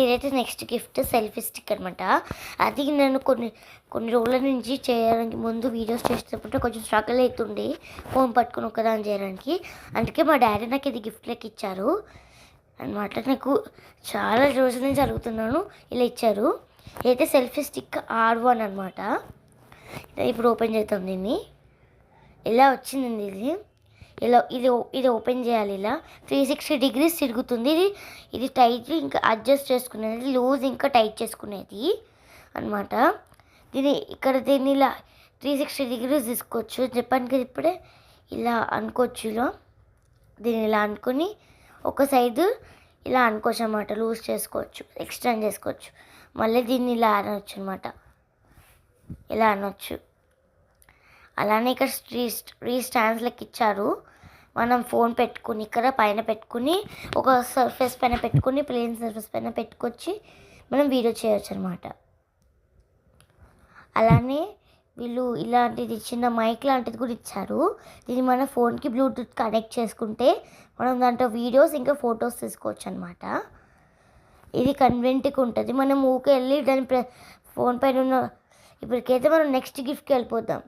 ఇదైతే next gift selfie stick అనమాట. అది నేను కొన్ని రోజుల నుంచి చేయడానికి ముందు వీడియోస్ చేసేటప్పుడు కొంచెం స్ట్రగుల్ అవుతుండే ఫోన్ పట్టుకుని ఒకదాన్ని చేయడానికి. అందుకే మా డాడీ నాకు ఇది గిఫ్ట్ లెక్క ఇచ్చారు అనమాట. నాకు చాలా రోజుల నుంచి అడుగుతున్నాను, ఇలా ఇచ్చారు. ఇదైతే సెల్ఫీ స్టిక్ R1 అనమాట. ఇప్పుడు ఓపెన్ చేద్దాం దీన్ని. ఇలా వచ్చిందండి ఇది. ఇలా ఇది ఓపెన్ చేయాలి. ఇలా 360 డిగ్రీస్ తిరుగుతుంది. ఇది టైట్ ఇంకా అడ్జస్ట్ చేసుకునేది, లూజ్ ఇంకా టైట్ చేసుకునేది అనమాట. దీన్ని ఇలా 360 డిగ్రీస్ తీసుకోవచ్చు. చెప్పాను కదా ఇప్పుడే, ఇలా అనుకోవచ్చు. ఇలా దీన్ని ఇలా అనుకొని ఒక సైడు ఇలా అనుకోవచ్చు అనమాట. లూజ్ చేసుకోవచ్చు, ఎక్స్టెండ్ చేసుకోవచ్చు. మళ్ళీ దీన్ని ఇలా అనవచ్చు అనమాట. ఇలా అనొచ్చు. అలానే ఇక్కడ స్టాండ్స్ లెక్క ఇచ్చారు. మనం ఫోన్ పెట్టుకుని ఇక్కడ పైన పెట్టుకుని ఒక సర్ఫేస్ పైన పెట్టుకుని ప్లెయిన్ సర్ఫేస్ పైన పెట్టుకొచ్చి మనం వీడియో చేయొచ్చు అనమాట. అలానే వీళ్ళు ఇలాంటిది చిన్న మైక్ లాంటిది కూడా ఇచ్చారు. దీన్ని మన ఫోన్కి బ్లూటూత్ కనెక్ట్ చేసుకుంటే మనం దాంట్లో వీడియోస్ ఇంకా ఫొటోస్ తీసుకోవచ్చు అనమాట. ఇది కన్వెంట్గా ఉంటుంది. మనం ఊకే వెళ్ళి దాని ఫోన్ పైన ఉన్న ఇప్పటికైతే మనం నెక్స్ట్ గిఫ్ట్కి వెళ్ళిపోతాం.